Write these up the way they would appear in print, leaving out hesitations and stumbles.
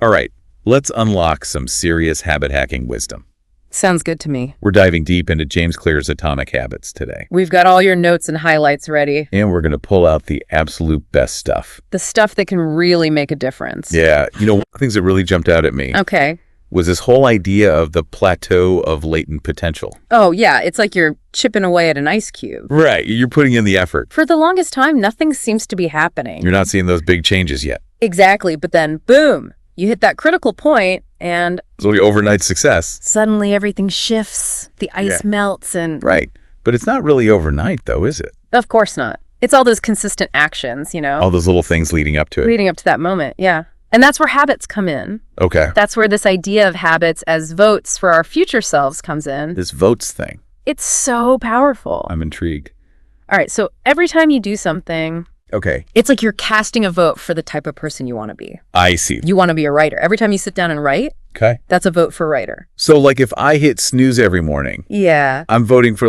All right, let's unlock some serious habit hacking wisdom. Sounds good to me. We're diving deep into James Clear's Atomic Habits today. We've got all your notes and highlights ready. And we're going to pull out the absolute best stuff. The stuff that can really make a difference. Yeah, one of the things that really jumped out at me was this whole idea of the plateau of latent potential. Oh, yeah. It's like you're chipping away at an ice cube. Right. You're putting in the effort. For the longest time, nothing seems to be happening. You're not seeing those big changes yet. Exactly. But then, boom, you hit that critical point and So the overnight success. Suddenly everything shifts. The ice melts and... Right. But it's not really overnight, though, is it? Of course not. It's all those consistent actions, All those little things leading up to it. Leading up to that moment, yeah. And that's where habits come in. Okay. That's where this idea of habits as votes for our future selves comes in. This votes thing. It's so powerful. I'm intrigued. All right, so every time you do something, it's like you're casting a vote for the type of person you want to be. I see. You want to be a writer. Every time you sit down and write, that's a vote for writer. So, like, if I hit snooze every morning, I'm voting for,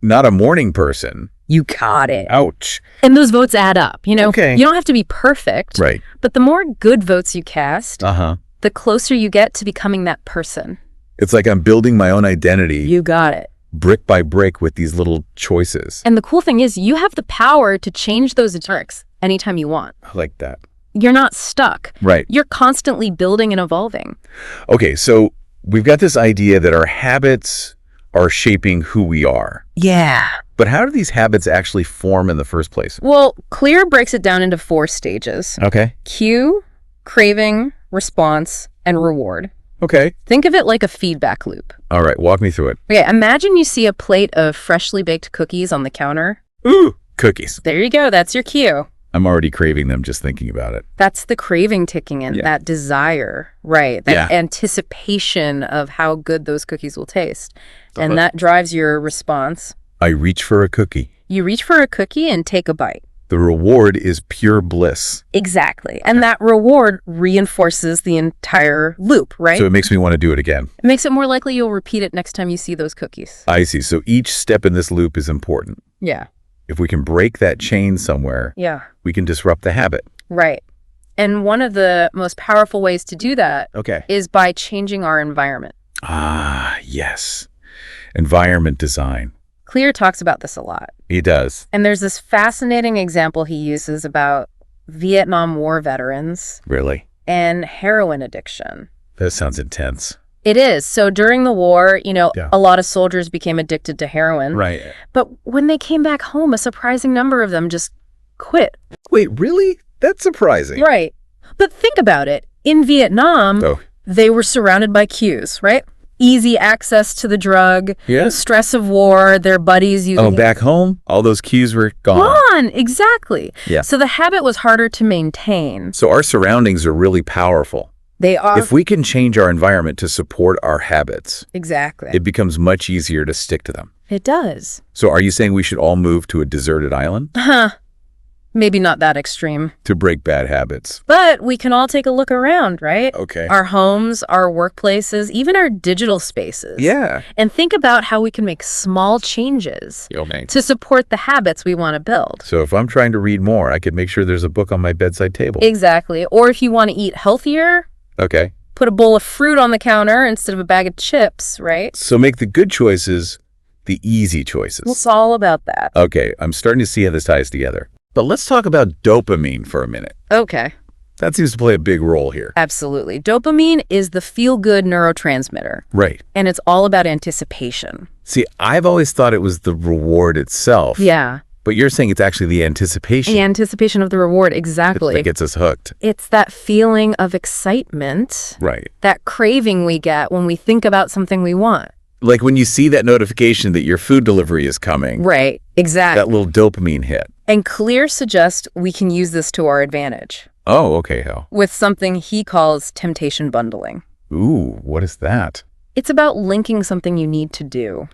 not a morning person. You got it. Ouch. And those votes add up, Okay. You don't have to be perfect. Right. But the more good votes you cast, the closer you get to becoming that person. It's like I'm building my own identity. You got it. Brick by brick with these little choices. And the cool thing is you have the power to change those tricks anytime you want. I like that. You're not stuck. Right. You're constantly building and evolving. Okay, so we've got this idea that our habits are shaping who we are. Yeah. But how do these habits actually form in the first place? Well, Clear breaks it down into 4 stages. Okay. Cue, craving, response, and reward. Okay. Think of it like a feedback loop. All right, walk me through it. Okay, imagine you see a plate of freshly baked cookies on the counter. Ooh, cookies. There you go. That's your cue. I'm already craving them just thinking about it. That's the craving ticking in, that desire, right? That anticipation of how good those cookies will taste. And that drives your response. I reach for a cookie. You reach for a cookie and take a bite. The reward is pure bliss. Exactly. And that reward reinforces the entire loop, right? So it makes me want to do it again. It makes it more likely you'll repeat it next time you see those cookies. I see. So each step in this loop is important. Yeah. If we can break that chain somewhere, we can disrupt the habit. Right. And one of the most powerful ways to do that is by changing our environment. Ah, yes. Environment design. Clear talks about this a lot. He does. And there's this fascinating example he uses about Vietnam War veterans. Really? And heroin addiction. That sounds intense. It is. So during the war, a lot of soldiers became addicted to heroin. Right. But when they came back home, a surprising number of them just quit. Wait, really? That's surprising. Right. But think about it. In Vietnam, they were surrounded by cues, right? Easy access to the drug, stress of war, their buddies using back home, all those cues were gone. Gone, exactly. Yeah. So the habit was harder to maintain. So our surroundings are really powerful. They are. If we can change our environment to support our habits, exactly, it becomes much easier to stick to them. It does. So are you saying we should all move to a deserted island? Maybe not that extreme. To break bad habits. But we can all take a look around, right? Okay. Our homes, our workplaces, even our digital spaces. Yeah. And think about how we can make small changes to support the habits we want to build. So if I'm trying to read more, I could make sure there's a book on my bedside table. Exactly. Or if you want to eat healthier, put a bowl of fruit on the counter instead of a bag of chips, right? So make the good choices the easy choices. It's all about that. Okay, I'm starting to see how this ties together. But let's talk about dopamine for a minute. Okay. That seems to play a big role here. Absolutely. Dopamine is the feel-good neurotransmitter. Right. And it's all about anticipation. See, I've always thought it was the reward itself. Yeah. But you're saying it's actually the anticipation. The anticipation of the reward, exactly. That gets us hooked. It's that feeling of excitement. Right. That craving we get when we think about something we want. Like when you see that notification that your food delivery is coming. Right, exactly. That little dopamine hit. And Clear suggests we can use this to our advantage. Oh, okay, how? With something he calls temptation bundling. Ooh, what is that? It's about linking something you need to do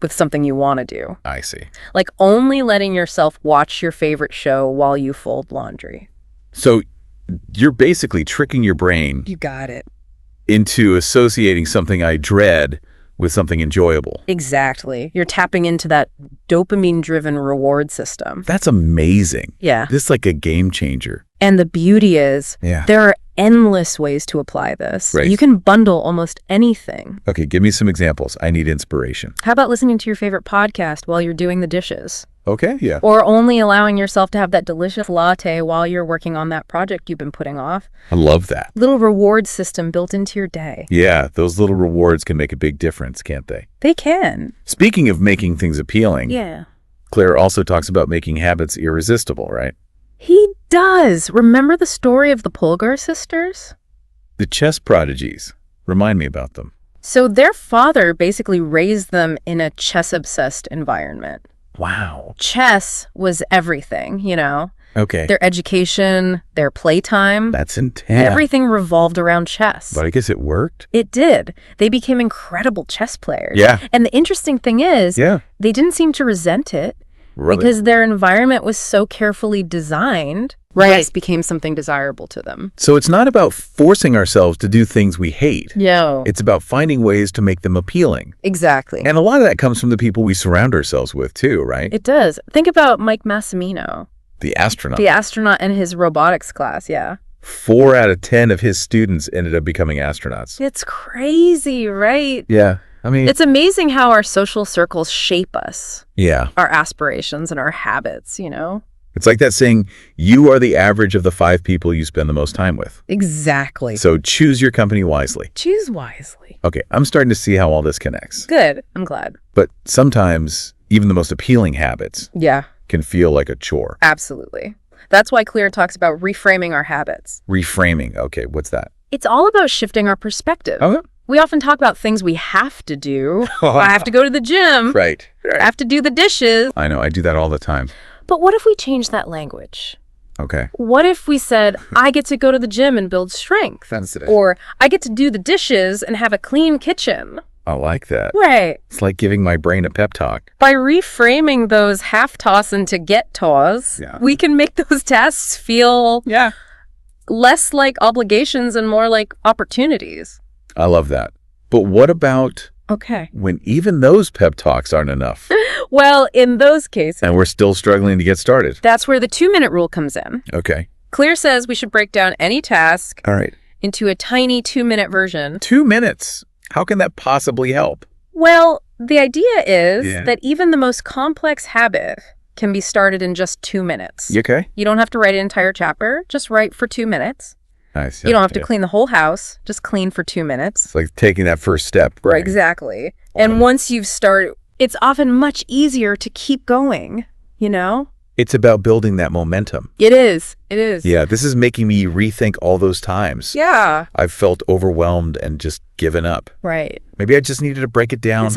with something you want to do. I see. Like only letting yourself watch your favorite show while you fold laundry. So you're basically tricking your brain. You got it. Into associating something I dread with something enjoyable. Exactly. You're tapping into that dopamine-driven reward system. That's amazing. Yeah. This is like a game changer. And the beauty is there are endless ways to apply this. Right. You can bundle almost anything. Okay, give me some examples. I need inspiration. How about listening to your favorite podcast while you're doing the dishes? Okay, yeah. Or only allowing yourself to have that delicious latte while you're working on that project you've been putting off. I love that. Little reward system built into your day. Yeah, those little rewards can make a big difference, can't they? They can. Speaking of making things appealing, Yeah. Claire also talks about making habits irresistible, right? He does. Remember the story of the Polgar sisters? The chess prodigies. Remind me about them. So their father basically raised them in a chess-obsessed environment. Wow. Chess was everything, you know? Okay. Their education, their playtime. That's intense. Everything revolved around chess. But I guess it worked. It did. They became incredible chess players. Yeah. And the interesting thing is, they didn't seem to resent it. Really? Because their environment was so carefully designed, chess became something desirable to them. So it's not about forcing ourselves to do things we hate. No. It's about finding ways to make them appealing. Exactly. And a lot of that comes from the people we surround ourselves with too, right? It does. Think about Mike Massimino. The astronaut. The astronaut in his robotics class, yeah. 4 out of 10 of his students ended up becoming astronauts. It's crazy, right? Yeah. I mean, it's amazing how our social circles shape us. Yeah. Our aspirations and our habits, you know? It's like that saying, you are the average of the 5 people you spend the most time with. Exactly. So choose your company wisely. Choose wisely. Okay, I'm starting to see how all this connects. Good. I'm glad. But sometimes, even the most appealing habits can feel like a chore. Absolutely. That's why Clear talks about reframing our habits. Reframing. Okay, what's that? It's all about shifting our perspective. Okay. We often talk about things we have to do. I have to go to the gym. Right. I have to do the dishes. I know, I do that all the time. But what if we change that language? Okay. What if we said, I get to go to the gym and build strength? Sensitive. Or I get to do the dishes and have a clean kitchen. I like that. Right. It's like giving my brain a pep talk. By reframing those half-toss into get-toss, we can make those tasks feel less like obligations and more like opportunities. I love that. But what about when even those pep talks aren't enough? Well, in those cases... And we're still struggling to get started. That's where the 2-minute rule comes in. Okay. Clear says we should break down any task into a tiny 2-minute version. 2 minutes? How can that possibly help? Well, the idea is that even the most complex habit can be started in just 2 minutes. Okay. You don't have to write an entire chapter. Just write for 2 minutes. Nice. You don't have to clean the whole house. Just clean for 2 minutes. It's like taking that first step. Right. Exactly. And once you've started, it's often much easier to keep going, you know? It's about building that momentum. It is. It is. Yeah, this is making me rethink all those times. Yeah. I've felt overwhelmed and just given up. Right. Maybe I just needed to break it down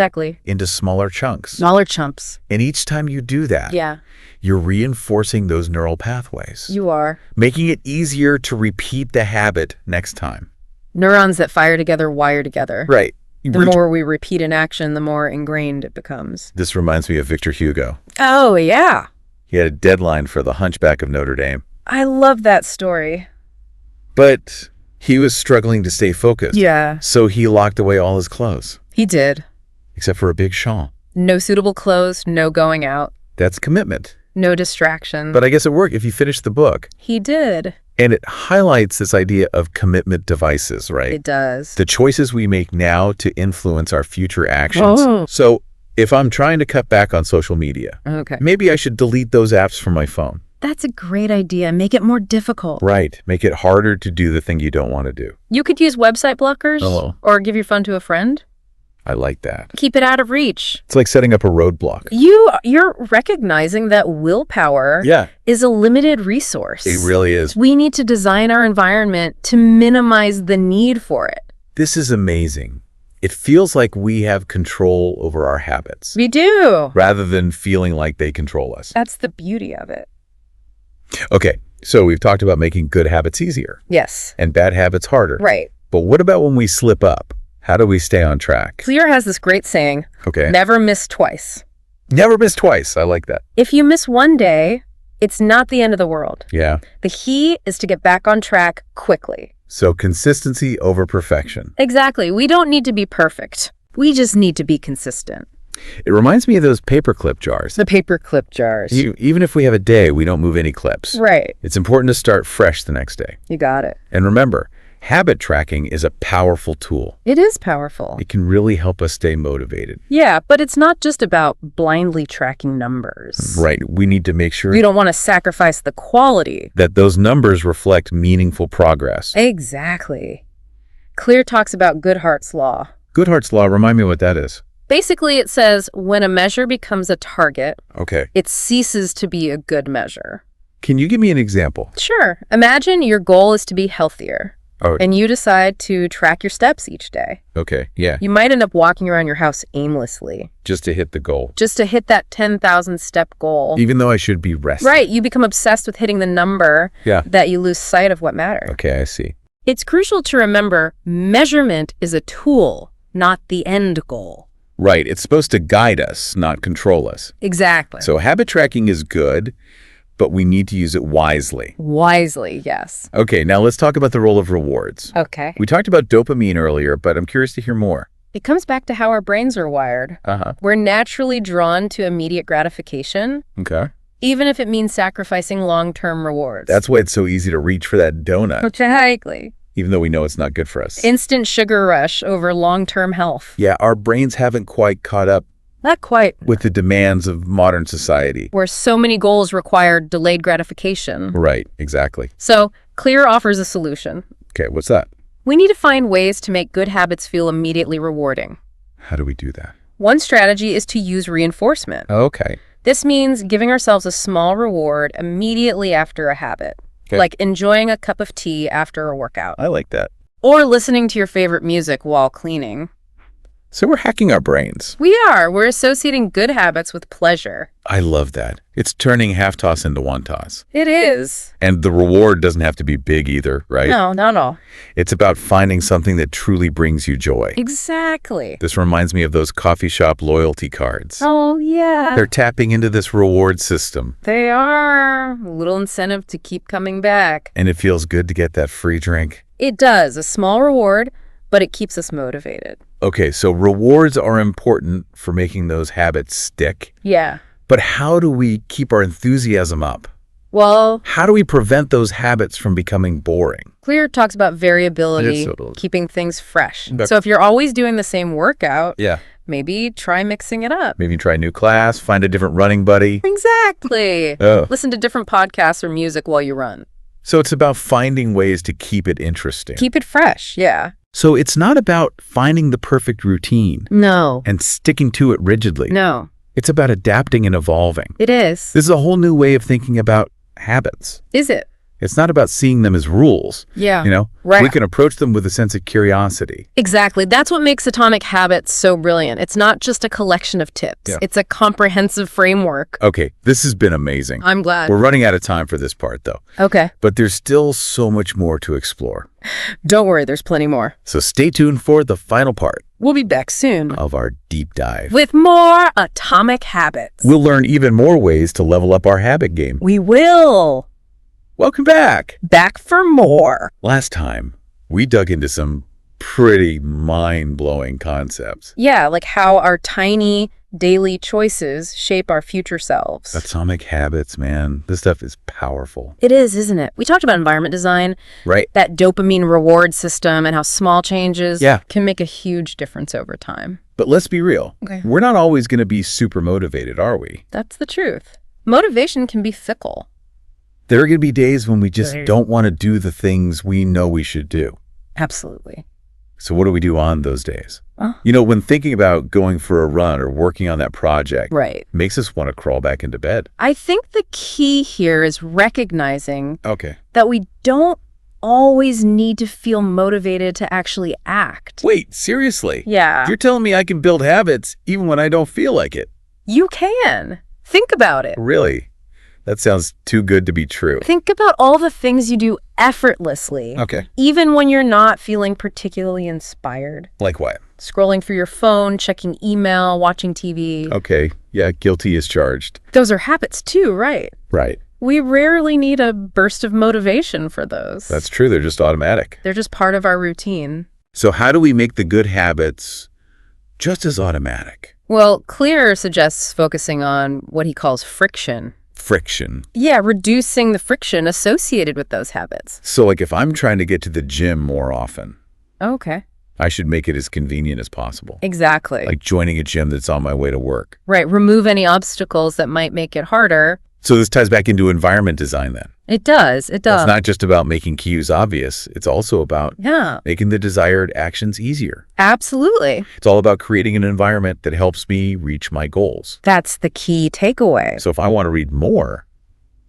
into smaller chunks. Smaller chunks. And each time you do that, you're reinforcing those neural pathways. You are. Making it easier to repeat the habit next time. Neurons that fire together wire together. Right. The more we repeat an action, the more ingrained it becomes. This reminds me of Victor Hugo. Oh, yeah. He had a deadline for The Hunchback of Notre Dame. I love that story. But he was struggling to stay focused. Yeah. So he locked away all his clothes. He did. Except for a big shawl. No suitable clothes, no going out. That's commitment. No distraction. But I guess it worked if you finished the book. He did. And it highlights this idea of commitment devices, right? It does. The choices we make now to influence our future actions. Oh. So if I'm trying to cut back on social media, maybe I should delete those apps from my phone. That's a great idea. Make it more difficult. Right. Make it harder to do the thing you don't want to do. You could use website blockers or give your phone to a friend. I like that. Keep it out of reach. It's like setting up a roadblock. You're recognizing that willpower is a limited resource. It really is. We need to design our environment to minimize the need for it. This is amazing. It feels like we have control over our habits. We do. Rather than feeling like they control us. That's the beauty of it. Okay, so we've talked about making good habits easier. Yes. And bad habits harder. Right. But what about when we slip up? How do we stay on track? Clear has this great saying, never miss twice. Never miss twice. I like that. If you miss one day, it's not the end of the world. Yeah. The key is to get back on track quickly. So consistency over perfection. Exactly. We don't need to be perfect. We just need to be consistent. It reminds me of those paperclip jars. The paperclip jars. Even if we have a day, we don't move any clips. Right. It's important to start fresh the next day. You got it. And remember, habit tracking is a powerful tool. It is powerful. It can really help us stay motivated. Yeah, but it's not just about blindly tracking numbers. Right. We need to make sure you don't want to sacrifice the quality. That those numbers reflect meaningful progress. Exactly. Clear talks about Goodhart's Law. Goodhart's Law, remind me what that is. Basically, it says when a measure becomes a target, okay, it ceases to be a good measure. Can you give me an example? Sure. Imagine your goal is to be healthier. Oh. And you decide to track your steps each day. Okay, yeah. You might end up walking around your house aimlessly. Just to hit the goal. Just to hit that 10,000 step goal. Even though I should be resting. Right. You become obsessed with hitting the number that you lose sight of what matters. Okay, I see. It's crucial to remember measurement is a tool, not the end goal. Right. It's supposed to guide us, not control us. Exactly. So habit tracking is good, but we need to use it wisely. Wisely, yes. Okay, now let's talk about the role of rewards. Okay. We talked about dopamine earlier, but I'm curious to hear more. It comes back to how our brains are wired. We're naturally drawn to immediate gratification. Okay. Even if it means sacrificing long-term rewards. That's why it's so easy to reach for that donut. Exactly. Even though we know it's not good for us. Instant sugar rush over long-term health. Yeah, our brains haven't quite caught up. Not quite. With the demands of modern society. Where so many goals require delayed gratification. Right, exactly. So, Clear offers a solution. Okay, what's that? We need to find ways to make good habits feel immediately rewarding. How do we do that? One strategy is to use reinforcement. Okay. This means giving ourselves a small reward immediately after a habit. Okay. Like enjoying a cup of tea after a workout. I like that. Or listening to your favorite music while cleaning. So we're hacking our brains. We are. We're associating good habits with pleasure. I love that. It's turning half toss into one toss. It is. And the reward doesn't have to be big either, right? No, not at all. It's about finding something that truly brings you joy. Exactly. This reminds me of those coffee shop loyalty cards. Oh, yeah. They're tapping into this reward system. They are. A little incentive to keep coming back. And it feels good to get that free drink. It does. A small reward, but it keeps us motivated. Okay, so rewards are important for making those habits stick. Yeah. But how do we keep our enthusiasm up? Well, how do we prevent those habits from becoming boring? Clear talks about variability, keeping things fresh. So if you're always doing the same workout, maybe try mixing it up. Maybe try a new class, find a different running buddy. Exactly. Listen to different podcasts or music while you run. So it's about finding ways to keep it interesting. Keep it fresh, yeah. So it's not about finding the perfect routine. No. And sticking to it rigidly. No. It's about adapting and evolving. It is. This is a whole new way of thinking about habits. Is it? It's not about seeing them as rules. Yeah. You know, right. We can approach them with a sense of curiosity. Exactly. That's what makes Atomic Habits so brilliant. It's not just a collection of tips. Yeah. It's a comprehensive framework. Okay, this has been amazing. I'm glad. We're running out of time for this part, though. Okay. But there's still so much more to explore. Don't worry, there's plenty more. So stay tuned for the final part. We'll be back soon. Of our deep dive. With more Atomic Habits. We'll learn even more ways to level up our habit game. We will. Welcome back. Back for more. Last time, we dug into some pretty mind-blowing concepts. Yeah, like how our tiny daily choices shape our future selves. Atomic habits, man. This stuff is powerful. It is, isn't it? We talked about environment design. Right. That dopamine reward system and how small changes can make a huge difference over time. But let's be real. Okay. We're not always going to be super motivated, are we? That's the truth. Motivation can be fickle. There are going to be days when we just don't want to do the things we know we should do. Absolutely. So what do we do on those days? You know, when thinking about going for a run or working on that project, makes us want to crawl back into bed. I think the key here is recognizing that we don't always need to feel motivated to actually act. Wait, seriously? Yeah. You're telling me I can build habits even when I don't feel like it? You can. Think about it. Really? That sounds too good to be true. Think about all the things you do effortlessly. Okay. Even when you're not feeling particularly inspired. Like what? Scrolling through your phone, checking email, watching TV. Okay. Yeah, guilty as charged. Those are habits too, right? Right. We rarely need a burst of motivation for those. That's true. They're just automatic. They're just part of our routine. So how do we make the good habits just as automatic? Well, Clear suggests focusing on what he calls friction. Friction. Yeah, reducing the friction associated with those habits. So like if I'm trying to get to the gym more often, Okay. I should make it as convenient as possible. Exactly. Like joining a gym that's on my way to work. Right. Remove any obstacles that might make it harder. So this ties back into environment design then. It does. It does. It's not just about making cues obvious. It's also about making the desired actions easier. Absolutely. It's all about creating an environment that helps me reach my goals. That's the key takeaway. So if I want to read more,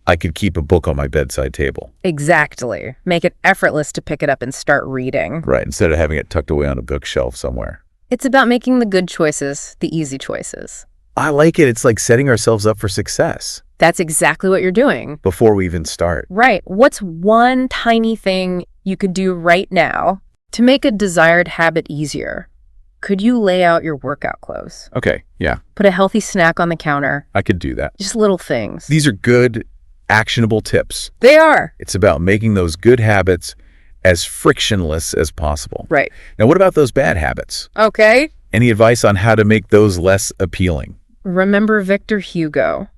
I could keep a book on my bedside table. Exactly. Make it effortless to pick it up and start reading. Right, instead of having it tucked away on a bookshelf somewhere. It's about making the good choices, the easy choices. I like it. It's like setting ourselves up for success. That's exactly what you're doing. Before we even start. Right. What's one tiny thing you could do right now to make a desired habit easier? Could you lay out your workout clothes? Okay, yeah. Put a healthy snack on the counter. I could do that. Just little things. These are good, actionable tips. They are. It's about making those good habits as frictionless as possible. Right. Now, what about those bad habits? Okay. Any advice on how to make those less appealing? Remember Victor Hugo.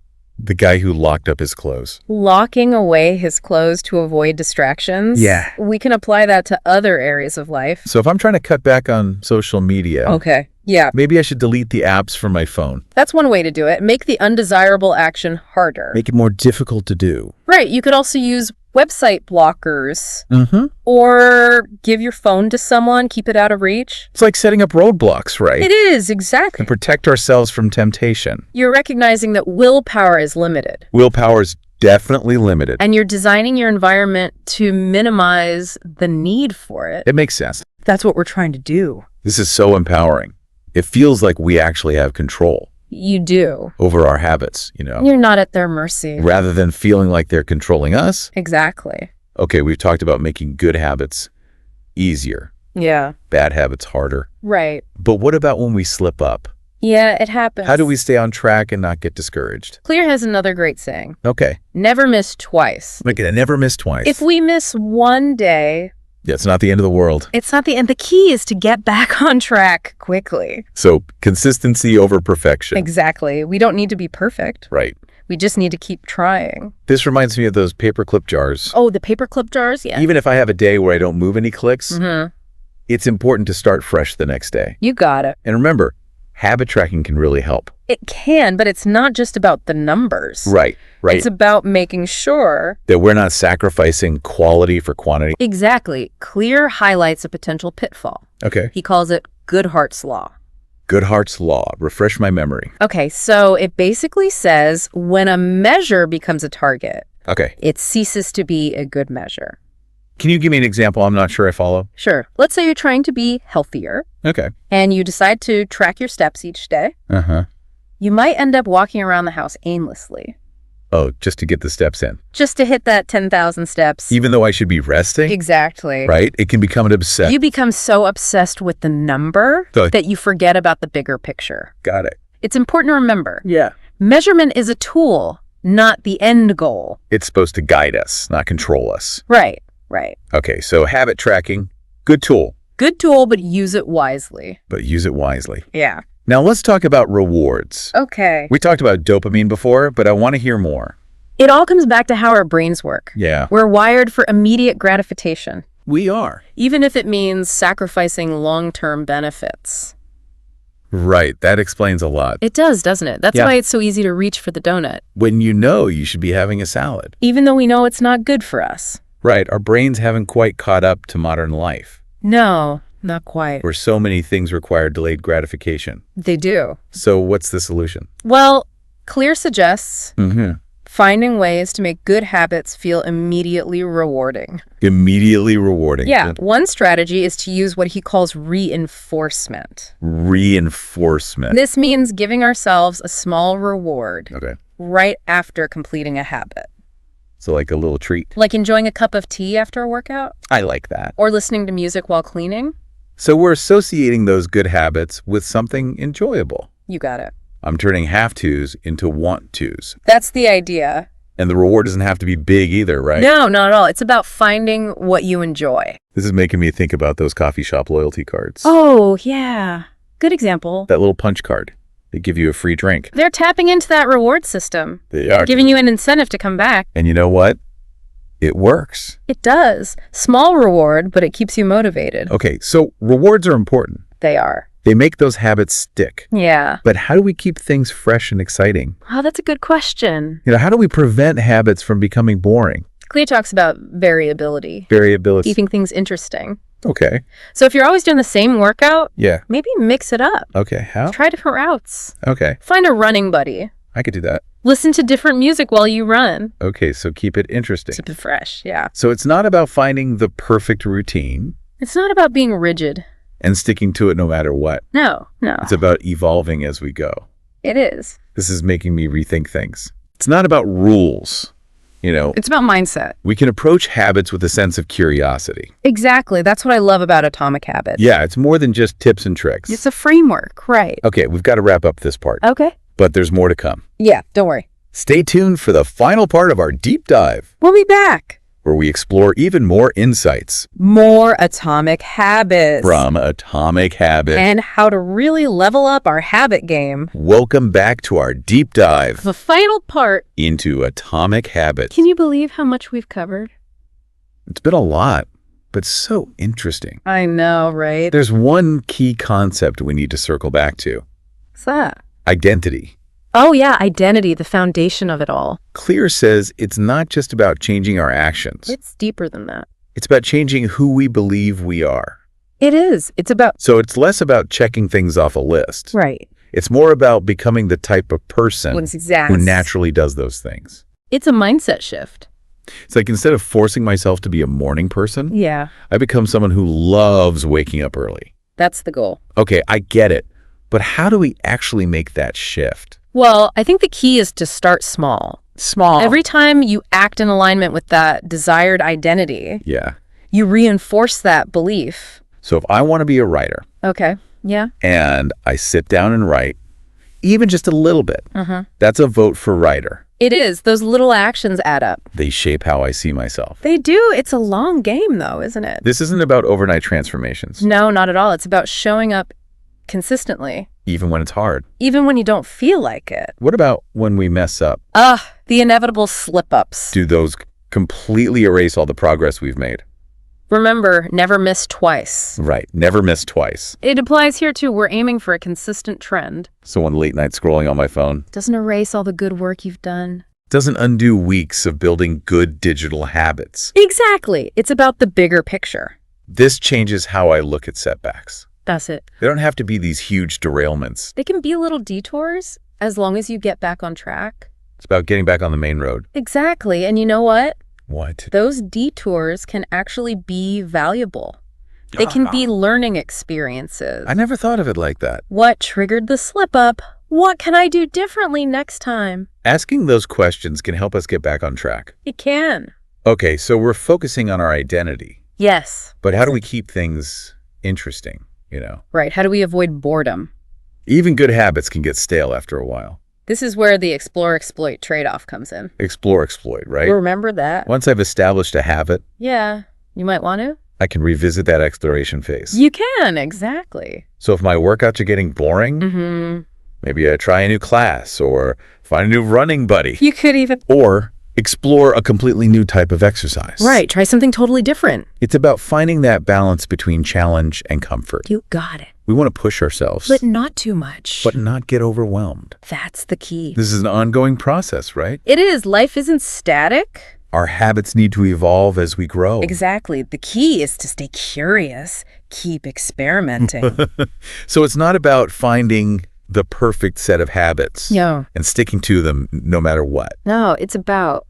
The guy who locked up his clothes. Locking away his clothes to avoid distractions. Yeah. We can apply that to other areas of life. So if I'm trying to cut back on social media. Okay. Yeah. Maybe I should delete the apps from my phone. That's one way to do it. Make the undesirable action harder. Make it more difficult to do. Right. You could also use website blockers. Or give your phone to someone, keep it out of reach. It's like setting up roadblocks, right? It is, exactly. And protect ourselves from temptation. You're recognizing that willpower is limited. Willpower is definitely limited. And you're designing your environment to minimize the need for it. It makes sense. That's what we're trying to do. This is so empowering. It feels like we actually have control. You do. Over our habits, you know. You're not at their mercy. Rather than feeling like they're controlling us. Exactly. Okay, we've talked about making good habits easier. Yeah. Bad habits harder. Right. But what about when we slip up? Yeah, it happens. How do we stay on track and not get discouraged? Clear has another great saying. Okay. Never miss twice. Okay, never miss twice. If we miss one day, yeah, it's not the end of the world. It's not the end. The key is to get back on track quickly. So consistency over perfection. Exactly. We don't need to be perfect. Right. We just need to keep trying. This reminds me of those paperclip jars. Oh, the paperclip jars? Yeah. Even if I have a day where I don't move any clicks, it's important to start fresh the next day. You got it. And remember, habit tracking can really help. It can, but it's not just about the numbers. Right. It's about making sure that we're not sacrificing quality for quantity. Exactly. Clear highlights a potential pitfall. Okay. He calls it Goodhart's Law. Goodhart's Law. Refresh my memory. Okay, so it basically says when a measure becomes a target, it ceases to be a good measure. Can you give me an example? I'm not sure I follow. Sure. Let's say you're trying to be healthier. Okay. And you decide to track your steps each day. You might end up walking around the house aimlessly. Oh, just to get the steps in. Just to hit that 10,000 steps. Even though I should be resting? Exactly. Right? It can become an obsession. You become so obsessed with the number that you forget about the bigger picture. Got it. It's important to remember. Yeah. Measurement is a tool, not the end goal. It's supposed to guide us, not control us. Right. Okay, so habit tracking, good tool. Good tool, but use it wisely. Yeah. Now let's talk about rewards. Okay. We talked about dopamine before, but I want to hear more. It all comes back to how our brains work. Yeah. We're wired for immediate gratification. We are. Even if it means sacrificing long-term benefits. Right. That explains a lot. It does, doesn't it? That's why it's so easy to reach for the donut. When you know you should be having a salad. Even though we know it's not good for us. Right. Our brains haven't quite caught up to modern life. No, not quite. Where so many things require delayed gratification. They do. So what's the solution? Well, Clear suggests finding ways to make good habits feel immediately rewarding. Immediately rewarding. Yeah. One strategy is to use what he calls reinforcement. Reinforcement. This means giving ourselves a small reward right after completing a habit. So like a little treat. Like enjoying a cup of tea after a workout? I like that. Or listening to music while cleaning? So we're associating those good habits with something enjoyable. You got it. I'm turning have-tos into want-tos. That's the idea. And the reward doesn't have to be big either, right? No, not at all. It's about finding what you enjoy. This is making me think about those coffee shop loyalty cards. Oh, yeah. Good example. That little punch card. They give you a free drink. They're tapping into that reward system. They are. Giving you an incentive to come back. And you know what? It works. It does. Small reward, but it keeps you motivated. Okay, so rewards are important. They are. They make those habits stick. Yeah. But how do we keep things fresh and exciting? Oh, that's a good question. How do we prevent habits from becoming boring? Clea talks about variability. Variability. Keeping things interesting. Okay. So if you're always doing the same workout, yeah, maybe mix it up. Okay, how? Try different routes. Okay. Find a running buddy. I could do that. Listen to different music while you run. Okay, so keep it interesting. Keep it fresh, yeah. So it's not about finding the perfect routine. It's not about being rigid. And sticking to it no matter what. No. It's about evolving as we go. It is. This is making me rethink things. It's not about rules. It's about mindset. We can approach habits with a sense of curiosity. Exactly. That's what I love about Atomic Habits. Yeah, it's more than just tips and tricks. It's a framework, right? Okay, we've got to wrap up this part. Okay. But there's more to come. Yeah, don't worry. Stay tuned for the final part of our deep dive. We'll be back. Where we explore even more insights. More Atomic Habits. From Atomic Habits. And how to really level up our habit game. Welcome back to our deep dive. The final part. Into Atomic Habits. Can you believe how much we've covered? It's been a lot, but so interesting. I know, right? There's one key concept we need to circle back to. What's that? Identity. Oh yeah, identity, the foundation of it all. Clear says it's not just about changing our actions. It's deeper than that. It's about changing who we believe we are. It is. It's about... So it's less about checking things off a list. Right. It's more about becoming the type of person who naturally does those things. It's a mindset shift. It's like instead of forcing myself to be a morning person, yeah, I become someone who loves waking up early. That's the goal. Okay, I get it. But how do we actually make that shift? Well, I think the key is to start small. Every time you act in alignment with that desired identity, yeah, you reinforce that belief. So if I want to be a writer, okay, yeah, and I sit down and write, even just a little bit, that's a vote for writer. It is. Those little actions add up. They shape how I see myself. They do. It's a long game, though, isn't it? This isn't about overnight transformations. No, not at all. It's about showing up consistently. Even when it's hard. Even when you don't feel like it. What about when we mess up? The inevitable slip-ups. Do those completely erase all the progress we've made? Remember, never miss twice. Right, never miss twice. It applies here too. We're aiming for a consistent trend. So one late night scrolling on my phone doesn't erase all the good work you've done. Doesn't undo weeks of building good digital habits. Exactly. It's about the bigger picture. This changes how I look at setbacks. That's it. They don't have to be these huge derailments. They can be little detours as long as you get back on track. It's about getting back on the main road. Exactly. And you know what? What? Those detours can actually be valuable. They can be learning experiences. I never thought of it like that. What triggered the slip up? What can I do differently next time? Asking those questions can help us get back on track. It can. Okay, so we're focusing on our identity. Yes. But how do we keep things interesting, Right. How do we avoid boredom? Even good habits can get stale after a while. This is where the explore-exploit trade-off comes in. Explore-exploit, right? Remember that. Once I've established a habit, yeah, you might want to. I can revisit that exploration phase. You can, exactly. So if my workouts are getting boring, maybe I try a new class or find a new running buddy. You could even... Or explore a completely new type of exercise. Right, try something totally different. It's about finding that balance between challenge and comfort. You got it. We want to push ourselves. But not too much. But not get overwhelmed. That's the key. This is an ongoing process, right? It is. Life isn't static. Our habits need to evolve as we grow. Exactly. The key is to stay curious, keep experimenting. So it's not about finding the perfect set of habits and sticking to them no matter what. No, it's about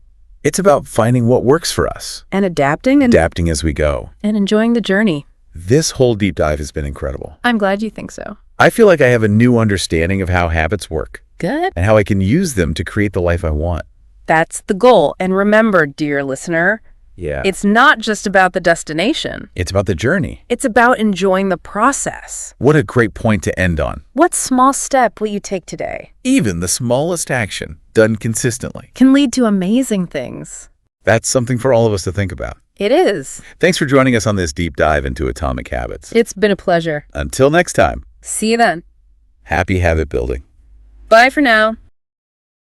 finding what works for us. And adapting. Adapting as we go. And enjoying the journey. This whole deep dive has been incredible. I'm glad you think so. I feel like I have a new understanding of how habits work. Good. And how I can use them to create the life I want. That's the goal. And remember, dear listener, it's not just about the destination. It's about the journey. It's about enjoying the process. What a great point to end on. What small step will you take today? Even the smallest action, done consistently, can lead to amazing things. That's something for all of us to think about. It is. Thanks for joining us on this deep dive into Atomic Habits. It's been a pleasure. Until next time. See you then. Happy habit building. Bye for now.